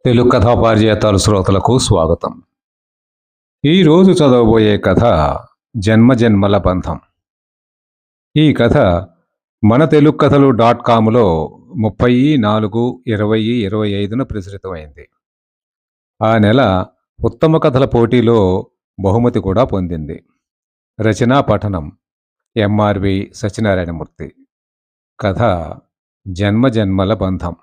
తెలుగు కథా పారిజాతాలు శ్రోతలకు స్వాగతం. ఈరోజు చదవబోయే కథ జన్మజన్మల బంధం. ఈ కథ మన తెలుగు కథలు .comలో 30/4/2025న ప్రచురితమైంది. ఆ నెల ఉత్తమ కథల పోటీలో బహుమతి కూడా పొందింది. రచనా పఠనం ఎంఆర్వి సత్యనారాయణమూర్తి. కథ జన్మజన్మల బంధం.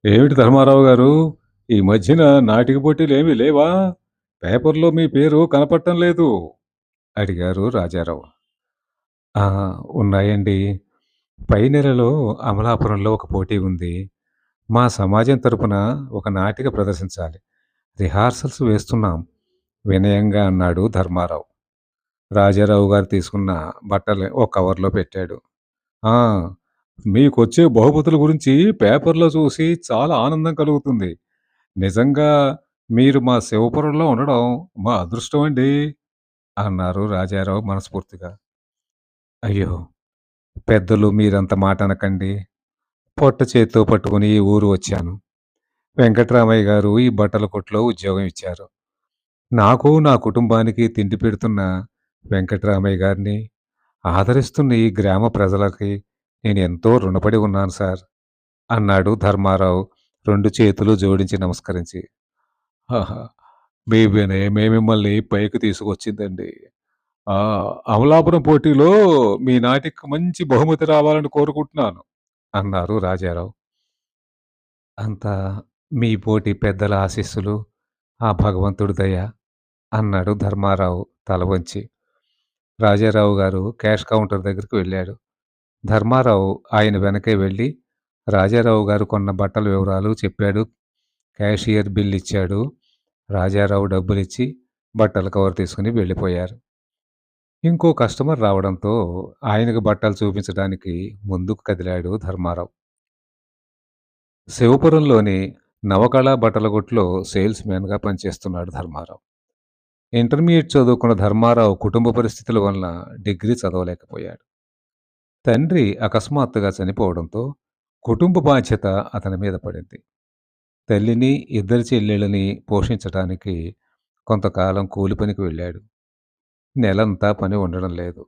ఏమిటి ధర్మారావు గారు, ఈ మధ్యన నాటిక పోటీలు ఏమీ లేవా? పేపర్లో మీ పేరు కనపడటం లేదు అడిగారు రాజారావు. "ఆ, ఉన్నాయండి. పై నెలలో అమలాపురంలో ఒక పోటీ ఉంది. మా సమాజం తరపున ఒక నాటిక ప్రదర్శించాలి. రిహార్సల్స్ వేస్తున్నాం" వినయంగా అన్నాడు ధర్మారావు. రాజారావు గారు తీసుకున్న బట్టలు ఓ కవర్లో పెట్టాడు. "ఆ, మీకొచ్చే బహుమతుల గురించి పేపర్లో చూసి చాలా ఆనందం కలుగుతుంది. నిజంగా మీరు మా శివపురంలో ఉండడం మా అదృష్టం అండి" అన్నారు రాజారావు మనస్ఫూర్తిగా. "అయ్యో, పెద్దలు మీరంత మాట అనకండి. పొట్ట చేత్తో పట్టుకుని ఈ ఊరు వచ్చాను. వెంకట్రామయ్య గారు ఈ బట్టల కొట్లో ఉద్యోగం ఇచ్చారు. నాకు నా కుటుంబానికి తిండి పెడుతున్న వెంకట్రామయ్య గారిని, ఆదరిస్తున్న ఈ గ్రామ ప్రజలకి నేను ఎంతో రుణపడి ఉన్నాను సార్" అన్నాడు ధర్మారావు 2 చేతులు జోడించి నమస్కరించి. "ఆహా, మీ వినయమే మిమ్మల్ని పైకి తీసుకొచ్చిందండి. ఆ, అమలాపురం పోటీలో మీ నాటికి మంచి బహుమతి రావాలని కోరుకుంటున్నాను" అన్నారు రాజారావు. "అంతా మీ పోటీ పెద్దల ఆశీస్సులు, ఆ భగవంతుడి దయ" అన్నాడు ధర్మారావు తల వంచి. రాజారావు గారు క్యాష్ కౌంటర్ దగ్గరికి వెళ్ళాడు. ధర్మారావు ఆయన వెనకే వెళ్ళి రాజారావు గారు కొన్న బట్టల వివరాలు చెప్పాడు. క్యాషియర్ బిల్ ఇచ్చాడు. రాజారావు డబ్బులిచ్చి బట్టల కవర్ తీసుకుని వెళ్ళిపోయారు. ఇంకో కస్టమర్ రావడంతో ఆయనకు బట్టలు చూపించడానికి ముందుకు కదిలాడు ధర్మారావు. శివపురంలోని నవకళ బట్టల కొట్లో సేల్స్ మ్యాన్గా పనిచేస్తున్నాడు ధర్మారావు. ఇంటర్మీడియట్ చదువుకున్న ధర్మారావు కుటుంబ పరిస్థితుల వలన డిగ్రీ చదవలేకపోయాడు. తండ్రి అకస్మాత్తుగా చనిపోవడంతో కుటుంబ బాధ్యత అతని మీద పడింది. తల్లిని, 2 చెల్లెళ్ళని పోషించటానికి కొంతకాలం కూలి పనికి వెళ్ళాడు. నెలంతా పని ఉండడం లేదు.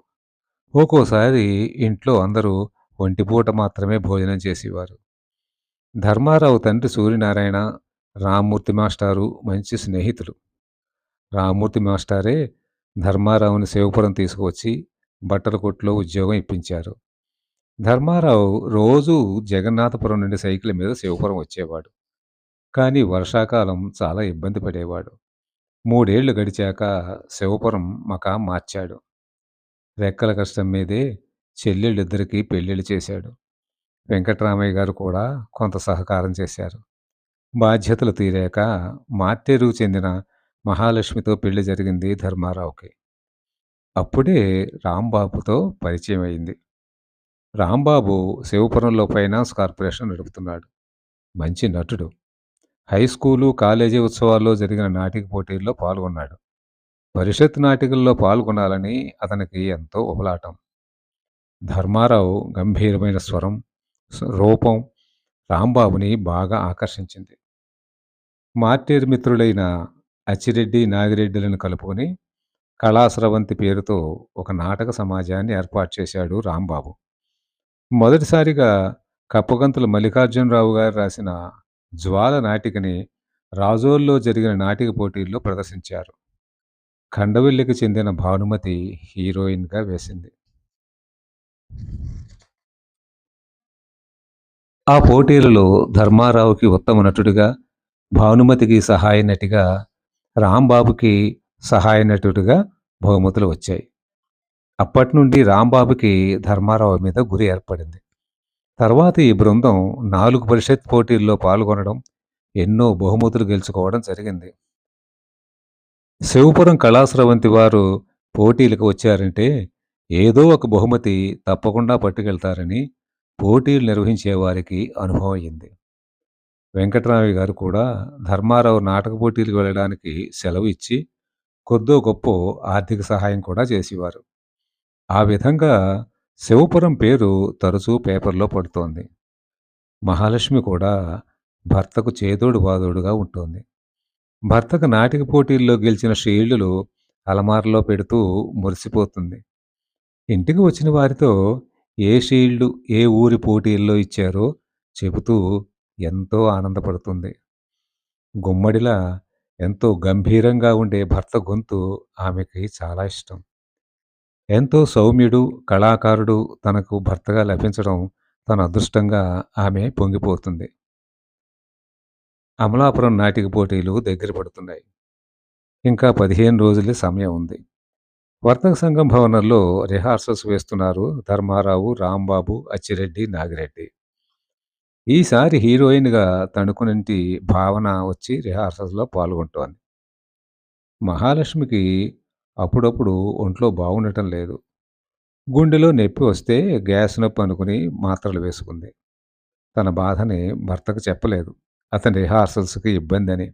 ఒక్కోసారి ఇంట్లో అందరూ ఒంటిపూట మాత్రమే భోజనం చేసేవారు. ధర్మారావు తండ్రి సూర్యనారాయణ, రామ్మూర్తి మాస్టారు మంచి స్నేహితులు. రామ్మూర్తి మాస్టారే ధర్మారావుని శివపురం తీసుకువచ్చి బట్టల కొట్లో ఉద్యోగం ఇప్పించారు. ధర్మారావు రోజూ జగన్నాథపురం నుండి సైకిల్ మీద శివపురం వచ్చేవాడు. కానీ వర్షాకాలం చాలా ఇబ్బంది పడేవాడు. 3 ఏళ్లు గడిచాక శివపురం మకాం మార్చాడు. రెక్కల కష్టం మీదే చెల్లెళ్ళిద్దరికీ పెళ్ళిళ్ళు చేశాడు. వెంకట్రామయ్య గారు కూడా కొంత సహకారం చేశారు. బాధ్యతలు తీరాక మార్టేరుకు చెందిన మహాలక్ష్మితో పెళ్లి జరిగింది ధర్మారావుకి. అప్పుడే రాంబాబుతో పరిచయం అయింది. రాంబాబు శివపురంలో ఫైనాన్స్ కార్పొరేషన్ నడుపుతున్నాడు. మంచి నటుడు. హై స్కూలు, కాలేజీ ఉత్సవాల్లో జరిగిన నాటిక పోటీల్లో పాల్గొన్నాడు. పరిషత్ నాటికల్లో పాల్గొనాలని అతనికి ఎంతో ఉబలాటం. ధర్మారావు గంభీరమైన స్వరం, రూపం రాంబాబుని బాగా ఆకర్షించింది. మార్టేరు మిత్రులైన అచ్చిరెడ్డి, నాగిరెడ్డిలను కలుపుకొని కళాస్రవంతి పేరుతో ఒక నాటక సమాజాన్ని ఏర్పాటు చేశాడు రాంబాబు. మొదటిసారిగా కప్పగంతుల మల్లికార్జునరావు గారు రాసిన జ్వాల నాటికని రాజోల్లో జరిగిన నాటిక పోటీల్లో ప్రదర్శించారు. ఖండవెల్లికి చెందిన భానుమతి హీరోయిన్గా వేసింది. ఆ పోటీలలో ధర్మారావుకి ఉత్తమ నటుడిగా, భానుమతికి సహాయ నటిగా, రాంబాబుకి సహాయ నటుడిగా బహుమతులు వచ్చాయి. అప్పటి నుండి రాంబాబుకి ధర్మారావు మీద గురి ఏర్పడింది. తర్వాత ఈ బృందం 4 పరిషత్ పోటీల్లో పాల్గొనడం, ఎన్నో బహుమతులు గెలుచుకోవడం జరిగింది. శివపురం కళాస్రవంతి వారు పోటీలకు వచ్చారంటే ఏదో ఒక బహుమతి తప్పకుండా పట్టుకెళ్తారని పోటీలు నిర్వహించే వారికి అనుభవం అయింది. వెంకటరామయ్య గారు కూడా ధర్మారావు నాటక పోటీలకు వెళ్ళడానికి సెలవు ఇచ్చి కొద్దో గొప్పో ఆర్థిక సహాయం కూడా చేసేవారు. ఆ విధంగా శివపురం పేరు తరచూ పేపర్లో పడుతోంది. మహాలక్ష్మి కూడా భర్తకు చేదోడు వాదోడుగా ఉంటోంది. భర్తకు నాటిక పోటీల్లో గెలిచిన షీల్డులు అలమారలో పెడుతూ మురిసిపోతుంది. ఇంటికి వచ్చిన వారితో ఏ షీల్డు ఏ ఊరి పోటీల్లో ఇచ్చారో చెబుతూ ఎంతో ఆనందపడుతుంది. గుమ్మడిలా ఎంతో గంభీరంగా ఉండే భర్త గొంతు ఆమెకి చాలా ఇష్టం. ఎంతో సౌమ్యుడు, కళాకారుడు తనకు భర్తగా లభించడం తన అదృష్టంగా ఆమె పొంగిపోతుంది. అమలాపురం నాటిక పోటీలు దగ్గర పడుతున్నాయి. ఇంకా 15 రోజులే సమయం ఉంది. వర్తక సంఘం భవనంలో రిహార్సల్స్ వేస్తున్నారు ధర్మారావు, రాంబాబు, అచ్చిరెడ్డి, నాగిరెడ్డి. ఈసారి హీరోయిన్‌గా తణుకు నుండి భావన వచ్చి రిహార్సల్స్‌లో పాల్గొంటోంది. మహాలక్ష్మికి అప్పుడప్పుడు ఒంట్లో బాగుండటం లేదు. గుండెలో నొప్పి వస్తే గ్యాస్ నొప్పి అనుకుని మాత్రలు వేసుకుంది. తన బాధని భర్తకు చెప్పలేదు. అతని రిహార్సల్స్‌కి ఇబ్బందని.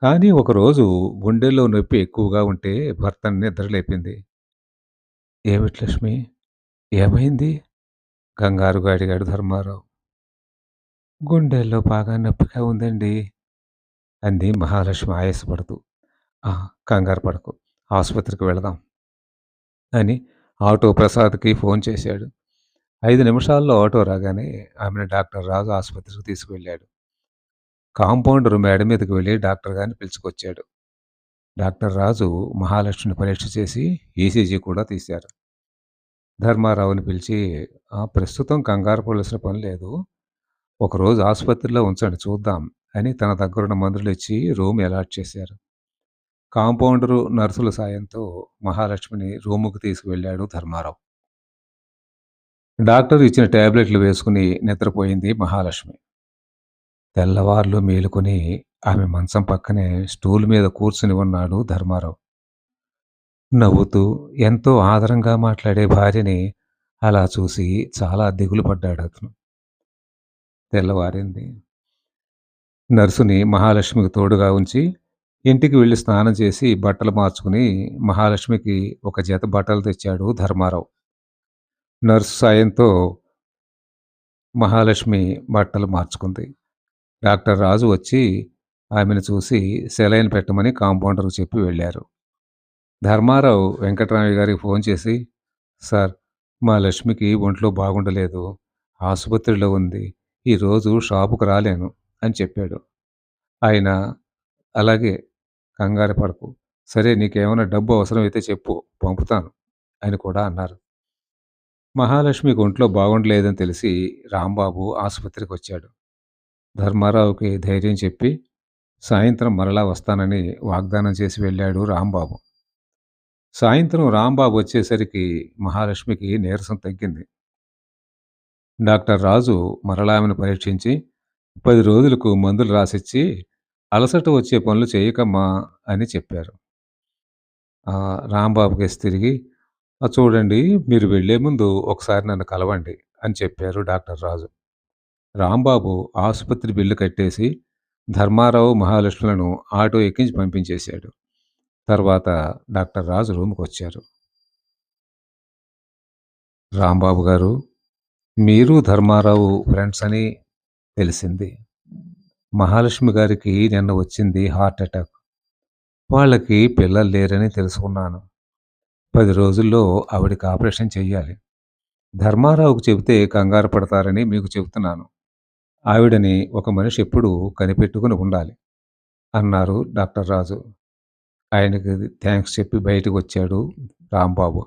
కానీ ఒకరోజు గుండెల్లో నొప్పి ఎక్కువగా ఉంటే భర్తని నిద్రలేపింది. "ఏమిటి లక్ష్మి? ఏమైంది?" కంగారుగా అడిగాడు ధర్మారావు. "గుండెల్లో బాగా నొప్పిగా ఉందండి" అంది మహాలక్ష్మి ఆయాసపడుతూ. "ఆ! కంగారు పడకు. ఆసుపత్రికి వెళదాం" అని ఆటో ప్రసాద్‌కి ఫోన్ చేశాడు. 5 నిమిషాల్లో ఆటో రాగానే ఆమెను డాక్టర్ రాజు ఆసుపత్రికి తీసుకువెళ్ళాడు. కాంపౌండర్ మేడ మీదకి వెళ్లి డాక్టర్ గారిని పిలుచుకొచ్చాడు. డాక్టర్ రాజు మహాలక్ష్మిని పరీక్ష చేసి ఈసీజీ కూడా తీశారు. ధర్మారావుని పిలిచి ప్రస్తుతం కంగారు పడాల్సిన పని లేదు. ఒకరోజు ఆసుపత్రిలో ఉంచండి చూద్దాం" అని తన దగ్గరున్న మందులు ఇచ్చి రూమ్ అలాట్ చేశారు. కాంపౌండరు, నర్సుల సాయంతో మహాలక్ష్మిని రూముకు తీసుకువెళ్ళాడు ధర్మారావు. డాక్టర్ ఇచ్చిన టాబ్లెట్లు వేసుకుని నిద్రపోయింది మహాలక్ష్మి. తెల్లవార్లు మేలుకొని ఆమె మంచం పక్కనే స్టూల్ మీద కూర్చుని ఉన్నాడు ధర్మారావు. నవ్వుతూ ఎంతో ఆదరంగా మాట్లాడే భార్యని అలా చూసి చాలా దిగులు పడ్డాడతను. తెల్లవారింది. నర్సుని మహాలక్ష్మికి తోడుగా ఉంచి ఇంటికి వెళ్లి స్నానం చేసి బట్టలు మార్చుకుని మహాలక్ష్మికి ఒక జత బట్టలు తెచ్చాడు ధర్మారావు. నర్సు సాయంతో మహాలక్ష్మి బట్టలు మార్చుకుంది. డాక్టర్ రాజు వచ్చి ఆమెను చూసి సెలైన్ పెట్టమని కాంపౌండర్‌కి చెప్పి వెళ్లారు. ధర్మారావు వెంకటరామయ్య గారికి ఫోన్ చేసి, "సార్, మా లక్ష్మికి ఒంట్లో బాగుండలేదు. ఆసుపత్రిలో ఉంది. ఈరోజు షాపుకు రాలేను" అని చెప్పాడు. ఆయన, "అలాగే, కంగారు పడకు. సరే నీకేమైనా డబ్బు అవసరమైతే చెప్పు, పంపుతాను" అని కూడా అన్నారు. మహాలక్ష్మికి ఒంట్లో బాగుండలేదని తెలిసి రాంబాబు ఆసుపత్రికొచ్చాడు. ధర్మారావుకి ధైర్యం చెప్పి సాయంత్రం మరలా వస్తానని వాగ్దానం చేసి వెళ్ళాడు రాంబాబు. సాయంత్రం రాంబాబు వచ్చేసరికి మహాలక్ష్మికి నీరసం తగ్గింది. డాక్టర్ రాజు మరలా ఆమెను పరీక్షించి 10 రోజులకు మందులు రాసిచ్చి అలసట వచ్చే పనులు చేయకమ్మా అని చెప్పారు. రాంబాబు కేసి తిరిగి చూడండి, మీరు వెళ్ళే ముందు ఒకసారి నన్ను కలవండి" అని చెప్పారు డాక్టర్ రాజు. రాంబాబు ఆసుపత్రి బిల్లు కట్టేసి ధర్మారావు, మహాలక్ష్ములను ఆటో ఎక్కించి పంపించేశాడు. తర్వాత డాక్టర్ రాజు రూమ్‌కొచ్చారు. "రాంబాబు గారు, మీరు ధర్మారావు ఫ్రెండ్స్ అని తెలిసింది. మహాలక్ష్మి గారికి నిన్న వచ్చింది హార్ట్ అటాక్. వాళ్ళకి పిల్లలు లేరని తెలుసుకున్నాను. 10 రోజుల్లో ఆవిడకి ఆపరేషన్ చెయ్యాలి. ధర్మారావుకు చెబితే కంగారు పడతారని మీకు చెబుతున్నాను. ఆవిడని ఒక మనిషి ఎప్పుడూ కనిపెట్టుకుని ఉండాలి" అన్నారు డాక్టర్ రాజు. ఆయనకి థాంక్స్ చెప్పి బయటకొచ్చాడు రాంబాబు.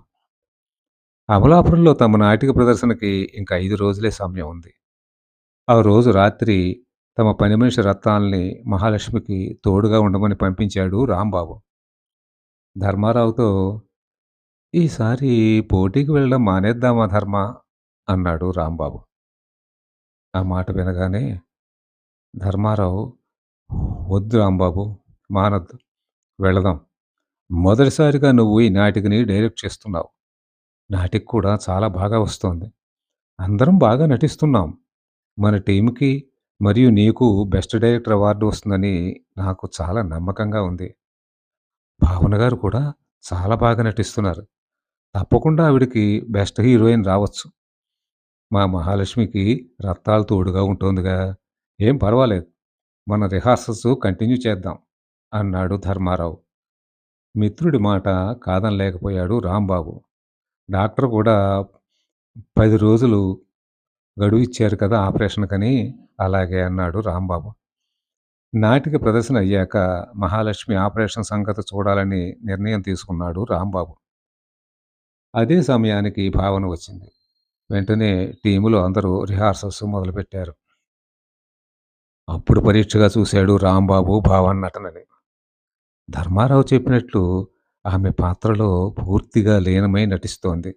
అమలాపురంలో తమ నాటిక ప్రదర్శనకి ఇంకా 5 రోజులే సమయం ఉంది. ఆ రోజు రాత్రి తమ పని మనిషి రత్నాల్ని మహాలక్ష్మికి తోడుగా ఉండమని పంపించాడు రాంబాబు. ధర్మారావుతో, "ఈసారి పోటీకి వెళ్ళడం మానేద్దామా ధర్మ" అన్నాడు రాంబాబు. ఆ మాట వినగానే ధర్మారావు, "వద్దు రాంబాబు, మానొద్దు. వెళదాం. మొదటిసారిగా నువ్వు ఈ నాటికని డైరెక్ట్ చేస్తున్నావు. నాటిక కూడా చాలా బాగా వస్తోంది. అందరం బాగా నటిస్తున్నాం. మన టీమ్‌కి మరియు నీకు బెస్ట్ డైరెక్టర్ అవార్డు వస్తుందని నాకు చాలా నమ్మకంగా ఉంది. భావన గారు కూడా చాలా బాగా నటిస్తున్నారు. తప్పకుండా ఆవిడకి బెస్ట్ హీరోయిన్ రావచ్చు. మా మహాలక్ష్మికి రత్తాలు తోడుగా ఉంటోందిగా" "ఏం పర్వాలేదు. మన రిహార్సల్స్ కంటిన్యూ చేద్దాం" అన్నాడు ధర్మారావు. మిత్రుడి మాట కాదనలేకపోయాడు రాంబాబు. డాక్టర్ కూడా 10 రోజులు గడువిచ్చారు కదా ఆపరేషన్‌కని. అలాగే అన్నాడు రాంబాబు. నాటిక ప్రదర్శన అయ్యాక మహాలక్ష్మి ఆపరేషన్ సంగతి చూడాలని నిర్ణయం తీసుకున్నాడు రాంబాబు. అదే సమయానికి భావన వచ్చింది. వెంటనే టీములో అందరూ రిహార్సల్స్ మొదలుపెట్టారు. అప్పుడు పరీక్షగా చూశాడు రాంబాబు భావన నటనని. ధర్మారావు చెప్పినట్లు ఆమె పాత్రలో పూర్తిగా లీనమై నటిస్తోంది.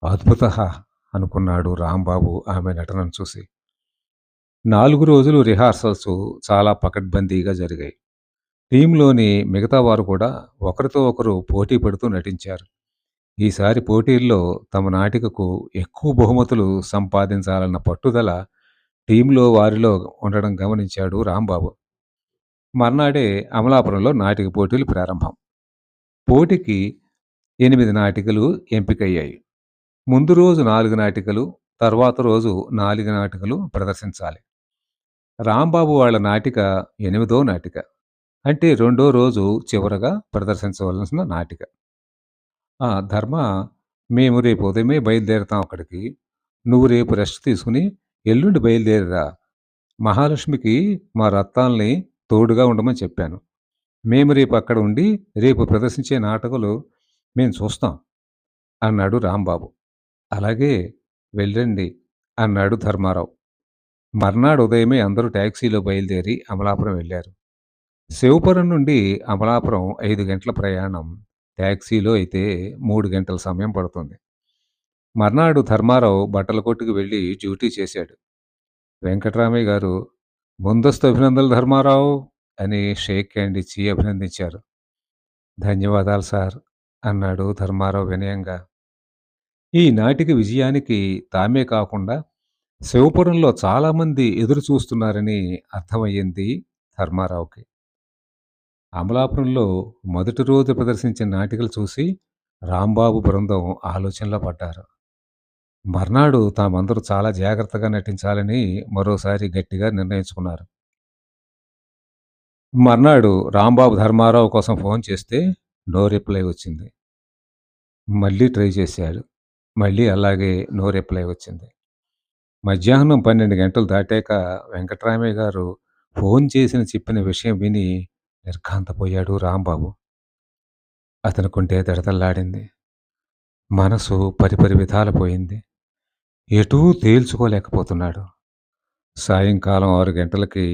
అద్భుతః అనుకున్నాడు రాంబాబు ఆమె నటనను చూసి. 4 రోజులు రిహార్సల్స్ చాలా పకడ్బందీగా జరిగాయి. టీంలోని మిగతా వారు కూడా ఒకరితో ఒకరు పోటీ పడుతూ నటించారు. ఈసారి పోటీల్లో తమ నాటికకు ఎక్కువ బహుమతులు సంపాదించాలన్న పట్టుదల టీంలో వారిలో ఉండడం గమనించాడు రాంబాబు. మర్నాడే అమలాపురంలో నాటిక పోటీలు ప్రారంభం. పోటీకి 8 నాటికలు ఎంపికయ్యాయి. ముందు రోజు 4 నాటికలు, తర్వాత రోజు 4 నాటికలు ప్రదర్శించాలి. రాంబాబు వాళ్ళ నాటిక ఎనిమిదో నాటిక. అంటే రెండో రోజు చివరగా ప్రదర్శించవలసిన నాటిక. ధర్మ, మేము రేపు ఉదయమే బయలుదేరతాం అక్కడికి. నువ్వు రేపు రెస్ట్ తీసుకుని ఎల్లుండి బయలుదేరిరా. మహాలక్ష్మికి మా రత్తాల్ని తోడుగా ఉండమని చెప్పాను. మేము రేపు అక్కడ ఉండి రేపు ప్రదర్శించే నాటకాలు మేము చూస్తాం అన్నాడు రాంబాబు. అలాగే వెళ్ళండి అన్నాడు ధర్మారావు. మర్నాడు ఉదయమే అందరూ టాక్సీలో బయలుదేరి అమలాపురం వెళ్ళారు. శివపురం నుండి అమలాపురం 5 గంటల ప్రయాణం. టాక్సీలో అయితే 3 గంటల సమయం పడుతుంది. మర్నాడు ధర్మారావు బట్టల కొట్టుకు వెళ్ళి డ్యూటీ చేశాడు. వెంకట్రామయ్య గారు "ముందస్తు అభినందనలు ధర్మారావు" అని షేక్ హ్యాండ్ ఇచ్చి అభినందించారు. "ధన్యవాదాలు సార్" అన్నాడు ధర్మారావు వినయంగా. ఈ నాటిక విజయానికి తామే కాకుండా శివపురంలో చాలామంది ఎదురు చూస్తున్నారని అర్థమయ్యింది ధర్మారావుకి. అమలాపురంలో మొదటి రోజు ప్రదర్శించిన నాటికలు చూసి రాంబాబు బృందం ఆలోచనలో పడ్డారు. మర్నాడు తామందరూ చాలా జాగ్రత్తగా నటించాలని మరోసారి గట్టిగా నిర్ణయించుకున్నారు. మర్నాడు రాంబాబు ధర్మారావు కోసం ఫోన్ చేస్తే నో రిప్లై వచ్చింది. మళ్ళీ ట్రై చేశాడు. మళ్ళీ అలాగే నో రిప్లై వచ్చింది. మధ్యాహ్నం 12 గంటలు దాటాక వెంకట్రామయ్య గారు ఫోన్ చేసిన చెప్పిన విషయం విని నిర్ఘాంతపోయాడు రాంబాబు. అతని కుంటే దడదల్లాడింది. మనసు పరిపరి విధాల పోయింది. ఎటూ తేల్చుకోలేకపోతున్నాడు. సాయంకాలం 6 గంటలకి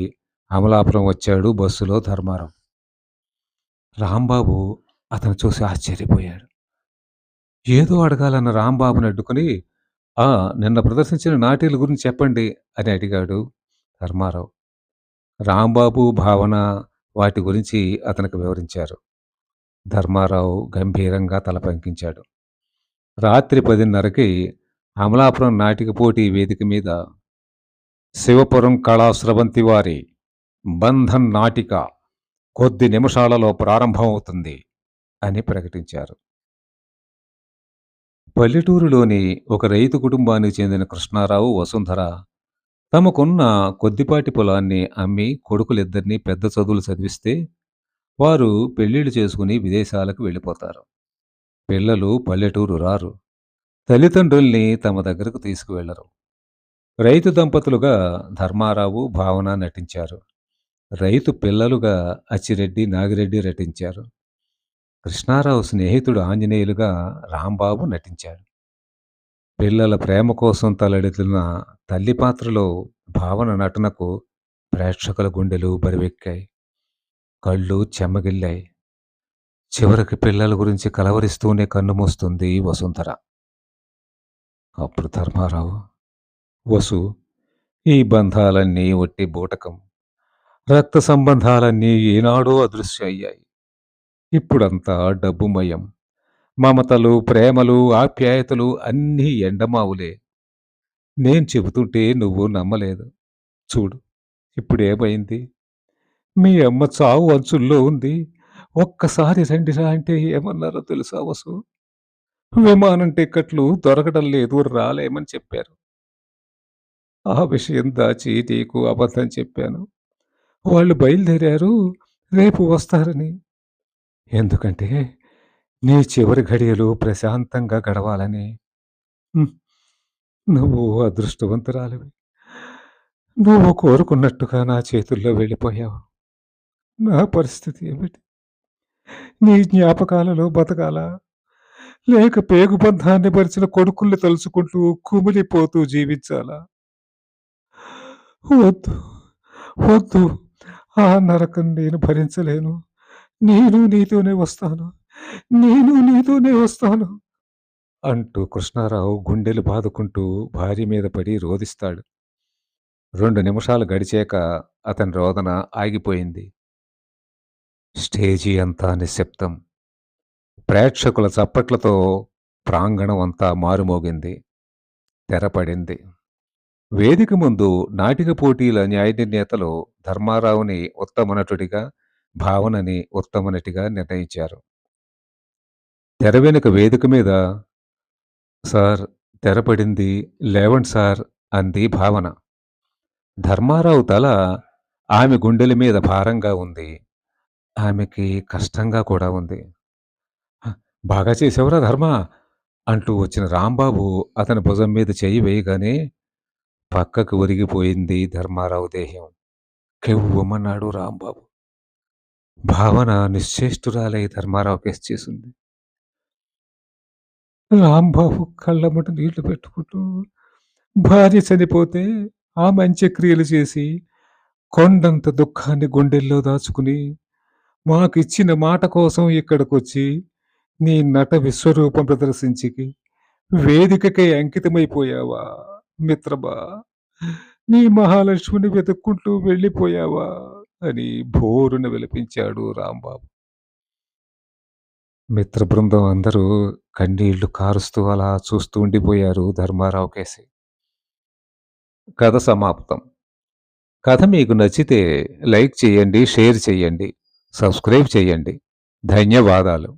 అమలాపురం వచ్చాడు బస్సులో ధర్మారావు. రాంబాబు అతను చూసి ఆశ్చర్యపోయాడు. ఏదో అడగాలన్న రాంబాబుని అడ్డుకుని, "ఆ! నిన్న ప్రదర్శించిన నాటకాల గురించి చెప్పండి" అని అడిగాడు ధర్మారావు. రాంబాబు, భావన వాటి గురించి అతనికి వివరించారు. ధర్మారావు గంభీరంగా తల పంకించాడు. రాత్రి 10:30కి అమలాపురం నాటిక పోటీ వేదిక మీద శివపురం కళా స్రవంతి వారి బంధన్ నాటిక కొద్ది నిమిషాలలో ప్రారంభమవుతుంది అని ప్రకటించారు. పల్లెటూరులోని ఒక రైతు కుటుంబానికి చెందిన కృష్ణారావు, వసుంధర తమకున్న కొద్దిపాటి పొలాన్ని అమ్మి కొడుకులిద్దరినీ పెద్ద చదువులు చదివిస్తే వారు పెళ్లిళ్లు చేసుకుని విదేశాలకు వెళ్ళిపోతారు. పిల్లలు పల్లెటూరు రారు. తల్లిదండ్రుల్ని తమ దగ్గరకు తీసుకువెళ్లరు. రైతు దంపతులుగా ధర్మారావు, భావన నటించారు. రైతు పిల్లలుగా అచ్చిరెడ్డి, నాగిరెడ్డి నటించారు. కృష్ణారావు స్నేహితుడు ఆంజనేయులుగా రాంబాబు నటించాడు. పిల్లల ప్రేమ కోసం తలడిల్లిన తల్లి పాత్రలో భావన నటనకు ప్రేక్షకుల గుండెలు బరువెక్కాయి. కళ్ళు చెమ్మగిల్లాయి. చివరికి పిల్లల గురించి కలవరిస్తూనే కన్నుమూస్తుంది వసుంధర. అప్పుడు ధర్మారావు, "వసు, ఈ బంధాలన్నీ ఒట్టి బూటకం. రక్త సంబంధాలన్నీ ఏనాడో అదృశ్య అయ్యాయి. ఇప్పుడంతా డబ్బుమయం. మమతలు, ప్రేమలు, ఆప్యాయతలు అన్నీ ఎండమావులే. నేను చెబుతుంటే నువ్వు నమ్మలేదు. చూడు ఇప్పుడేమైంది? మీ అమ్మ చావు అంచుల్లో ఉంది. ఒక్కసారి రండిరా అంటే ఏమన్నారో తెలుసా వసు? విమానం టిక్కెట్లు దొరకడం లేదు, రాలేమని చెప్పారు. ఆ విషయం దాచి నీకు అబద్ధం చెప్పాను. వాళ్ళు బయలుదేరారు. రేపు వస్తారని. ఎందుకంటే నీ చివరి ఘడియలు ప్రశాంతంగా గడవాలని. హ్మ్. నువ్వు అదృష్టవంతురాలివి. నువ్వు కోరుకున్నట్టుగా నా చేతుల్లో వెళ్ళిపోయావు. నా పరిస్థితి ఏమిటి? నీ జ్ఞాపకాలలో బతకాలా? లేక పేగుబంధాన్ని పరిచిన కొడుకుల్ని తలుచుకుంటూ కుమిలిపోతూ జీవించాలా? వద్దు. వద్దు. ఆ నరకం నేను భరించలేను. నేను నీతోనే వస్తాను. నేను నీతోనే వస్తాను. అంటూ కృష్ణారావు గుండెలు బాదుకుంటూ భార్య మీద పడి రోదిస్తాడు. 2 నిమిషాలు గడిచాక అతని రోదన ఆగిపోయింది. స్టేజి అంతా నిశ్శబ్దం. ప్రేక్షకుల చప్పట్లతో ప్రాంగణం అంతా మారుమోగింది. తెరపడింది. వేదిక ముందు నాటిక పోటీల న్యాయ నిర్ణేతలు ధర్మారావుని ఉత్తమ నటుడిగా, భావనని ఉత్తమ నటిగా నిర్ణయించారు. తెర వెనుక వేదిక మీద "సార్ తెరపడింది, లేవండి సార్" అంది భావన. ధర్మారావు తల ఆమె గుండెల మీద భారంగా ఉంది. ఆమెకి కష్టంగా కూడా ఉంది. "హ! బాగా చేశావురా ధర్మా" అంటూ వచ్చిన రాంబాబు అతని భుజం మీద చెయ్యి వేయగానే పక్కకు ఒరిగిపోయింది ధర్మారావు దేహం. కెవ్వుమన్నాడు రాంబాబు. భావన నిశ్చేష్టురాలై ధర్మారావు కేసి చూసింది. రాంబాబు కళ్ళమ్మట నీళ్లు పెట్టుకుంటూ భార్య చనిపోతే ఆమె అంత్యక్రియలు చేసి కొండంత దుఃఖాన్ని గుండెల్లో దాచుకుని మాకిచ్చిన మాట కోసం ఇక్కడికొచ్చి నీ నట విశ్వరూపం ప్రదర్శించి వేదికకై అంకితమైపోయావా మిత్రమా? నీ మహాలక్ష్మిని వెతుక్కుంటూ వెళ్ళిపోయావా? అని భోరున విలపించాడు రాంబాబు. మిత్ర బృందం అందరూ కన్నీళ్లు కారుస్తూ అలా చూస్తూ ఉండిపోయారు ధర్మారావు కేసి. కథ సమాప్తం. కథ మీకు నచ్చితే లైక్ చేయండి, షేర్ చేయండి, సబ్స్క్రైబ్ చేయండి. ధన్యవాదాలు.